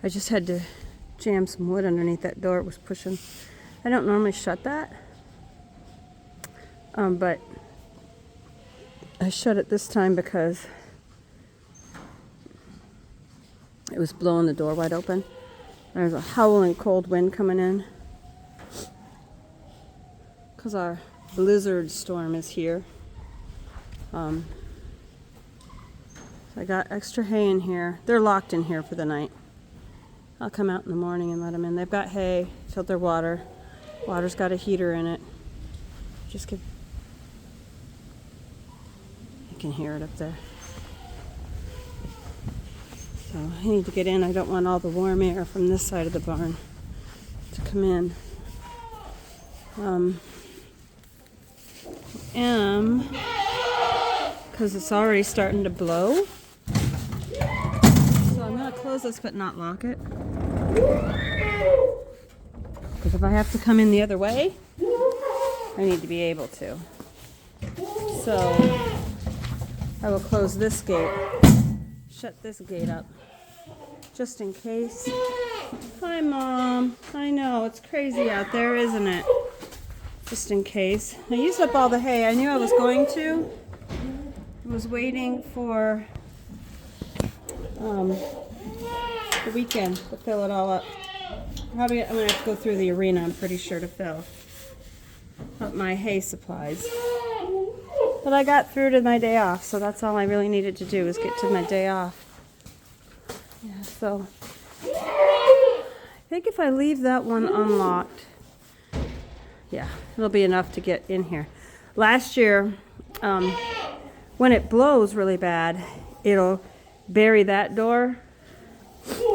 I just had to jam some wood underneath that door. It was pushing. I don't normally shut that, but I shut it this time because it was blowing the door wide open. There's a howling cold wind coming in because our blizzard storm is here. So I got extra hay in here. They're locked in here for the night. I'll come out in the morning and let them in. They've got hay, filled their water. Water's got a heater in it. You can hear it up there. So I need to get in. I don't want all the warm air from this side of the barn to come in. Because it's already starting to blow. So I'm going to close this but not lock it. Because if I have to come in the other way, I need to be able to. So I will close this gate, shut this gate up, just in case. Hi, Mom. I know, it's crazy out there, isn't it? Just in case. I used up all the hay. I knew I was going to. I was waiting for the weekend to fill it all up. Probably I'm going to have to go through the arena, I'm pretty sure, to fill up my hay supplies. But I got through to my day off, so that's all I really needed to do was get to my day off. Yeah, so I think if I leave that one unlocked, yeah, it'll be enough to get in here. Last year, when it blows really bad, it'll bury that door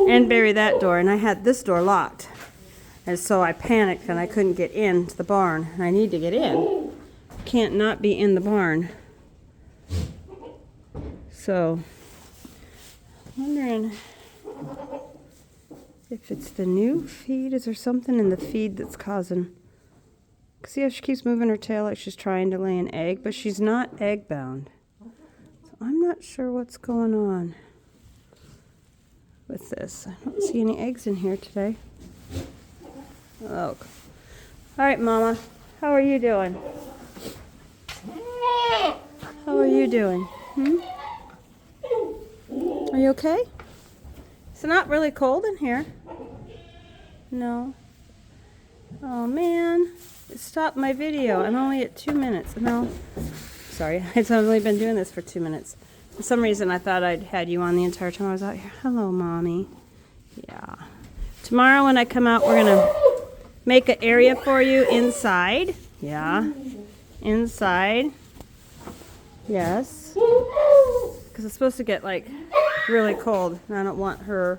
and bury that door, and I had this door locked. And so I panicked and I couldn't get into the barn, and I need to get in. Can't not be in the barn. So, wondering if it's the new feed. Is there something in the feed that's causing... See how she keeps moving her tail like she's trying to lay an egg, but she's not egg bound. So I'm not sure what's going on with this. I don't see any eggs in here today. Oh. All right, Mama. How are you doing? How are you doing? Are you okay? It's not really cold in here. No. Oh, man. It stopped my video. I'm only at 2 minutes. No. Sorry. I've only been doing this for 2 minutes. For some reason, I thought I'd had you on the entire time I was out here. Hello, Mommy. Yeah. Tomorrow when I come out, we're going to make an area for you inside. Yeah. Inside. Yes. Because it's supposed to get, like, really cold. And I don't want her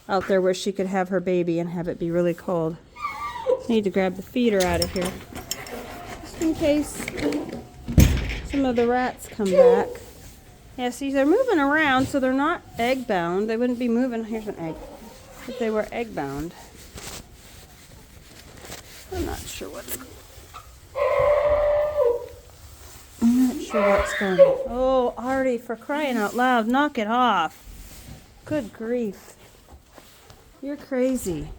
out there where she could have her baby and have it be really cold. I need to grab the feeder out of here. Just in case some of the rats come back. Yeah, see, they're moving around, so they're not egg bound. They wouldn't be moving. Here's an egg. If they were egg bound. I'm not sure what's going on. Oh, Artie, for crying out loud, knock it off. Good grief. You're crazy.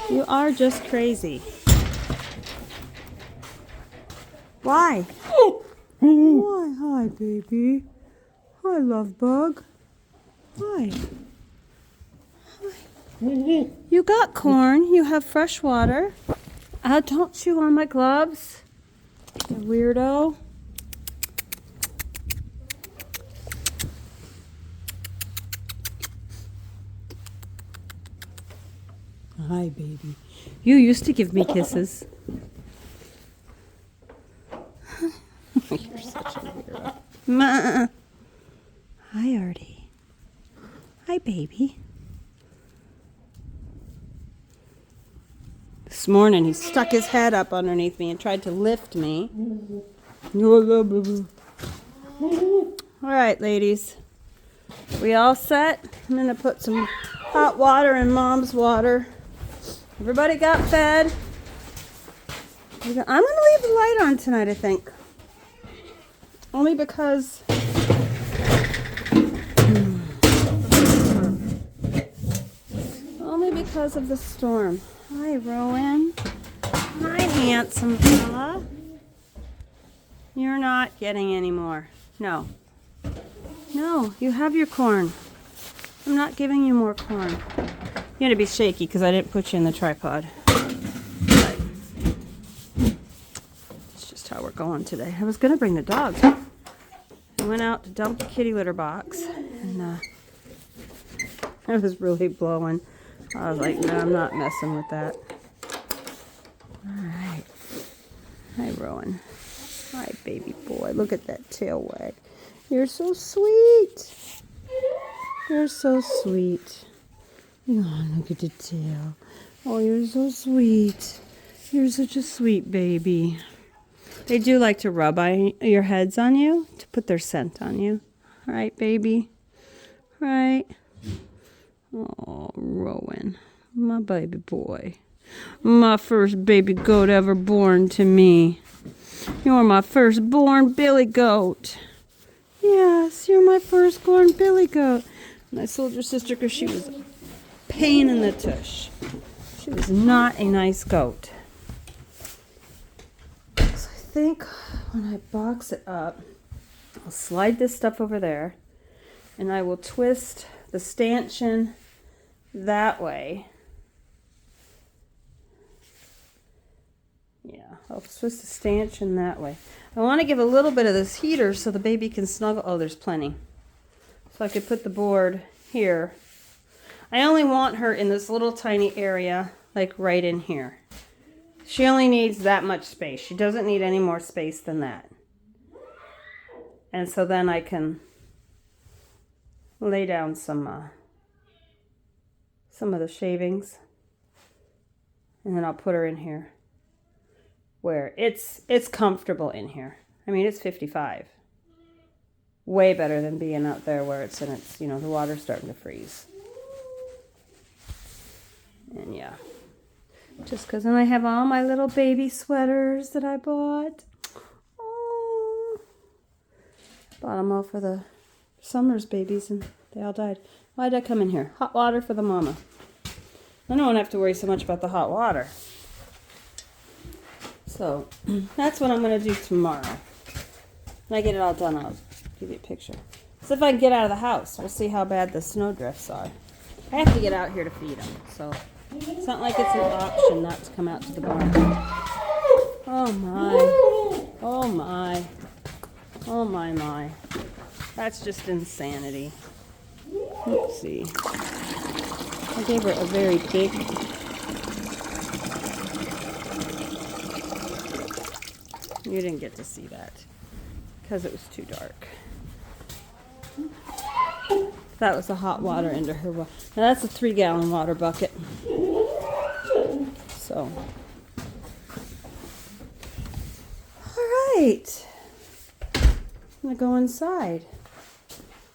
You are just crazy. Why? Why? Hi, baby. Hi, love bug. Hi. Hi. You got corn. You have fresh water. Don't chew on my gloves. You weirdo. Hi, baby. You used to give me kisses. You're such a weirdo. Ma. Hi, Artie. Hi, baby. This morning he stuck his head up underneath me and tried to lift me. All right, ladies. We all set? I'm going to put some hot water in Mom's water. Everybody got fed. I'm going to leave the light on tonight, I think. Only because because of the storm. Hi, Rowan. Hi, handsome fella. You're not getting any more. No. No, you have your corn. I'm not giving you more corn. You had to be shaky because I didn't put you in the tripod. But it's just how we're going today. I was going to bring the dogs. I went out to dump the kitty litter box, and I was really blowing. I was like, no, I'm not messing with that. All right. Hi, Rowan. Hi, baby boy. Look at that tail wag. You're so sweet. You're so sweet. Oh, look at the tail. Oh, you're so sweet. You're such a sweet baby. They do like to rub your heads on you to put their scent on you. Right, baby? Right? Oh, Rowan. My baby boy. My first baby goat ever born to me. You're my firstborn billy goat. Yes, you're my firstborn billy goat. And I sold your sister because she was a pain in the tush. She was not a nice goat. So I think when I box it up, I'll slide this stuff over there, and I will twist the stanchion that way. Yeah, I'll twist the stanchion that way. I want to give a little bit of this heater so the baby can snuggle. Oh, there's plenty. So I could put the board here. I only want her in this little tiny area, like right in here. She only needs that much space. She doesn't need any more space than that. And so then I can lay down some of the shavings. And then I'll put her in here where it's comfortable in here. I mean, it's 55. Way better than being out there where it's the water's starting to freeze. And yeah, just because then I have all my little baby sweaters that I bought. Oh, bought them all for the Summers babies, and they all died. Why did I come in here? Hot water for the mama. I don't have to worry so much about the hot water. So that's what I'm going to do tomorrow. When I get it all done, I'll give you a picture. So if I can get out of the house, we'll see how bad the snow drifts are. I have to get out here to feed them, so it's not like it's an option not to come out to the barn. Oh my. Oh my. Oh my. That's just insanity. Let's see. I gave her a very big... You didn't get to see that because it was too dark. That was the hot water into her. Now that's a 3-gallon water bucket. So, all right. I'm gonna go inside.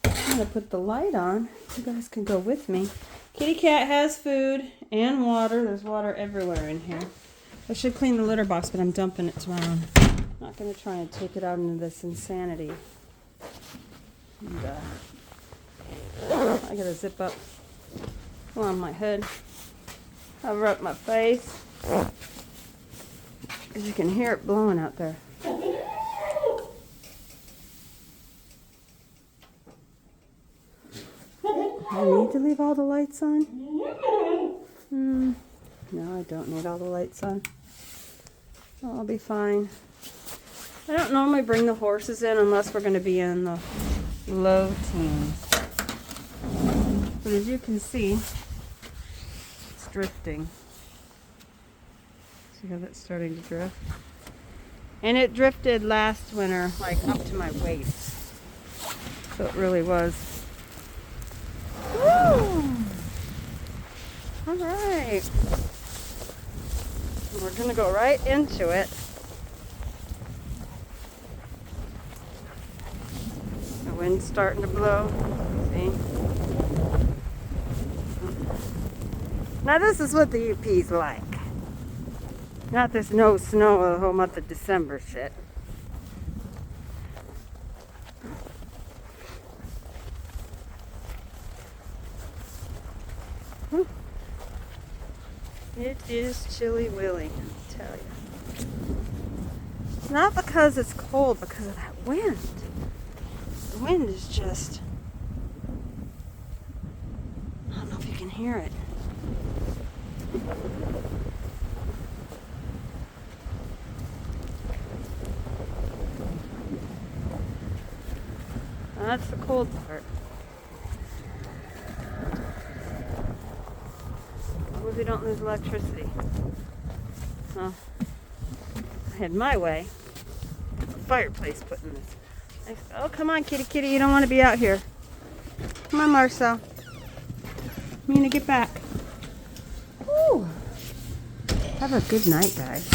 I'm gonna put the light on. You guys can go with me. Kitty cat has food and water. There's water everywhere in here. I should clean the litter box, but I'm dumping it tomorrow. I'm not gonna try and take it out into this insanity. And, I gotta zip up on my hood, cover up my face, because you can hear it blowing out there. I need to leave all the lights on? No, I don't need all the lights on. I'll be fine. I don't normally bring the horses in unless we're going to be in the low teens. But as you can see, it's drifting. See how that's starting to drift? And it drifted last winter, like up to my waist. So it really was. Woo! All right. We're going to go right into it. The wind's starting to blow. See? Now this is what the UP's like. Not this no snow the whole month of December shit. It is chilly willy, I tell you. Not because it's cold, because of that wind. The wind is just, I don't know if you can hear it. That's the cold part. As long as we don't lose electricity. Well, I had my way. A fireplace put in this. Oh, come on, kitty, kitty. You don't want to be out here. Come on, Marcel. I'm going to get back. Woo. Have a good night, guys.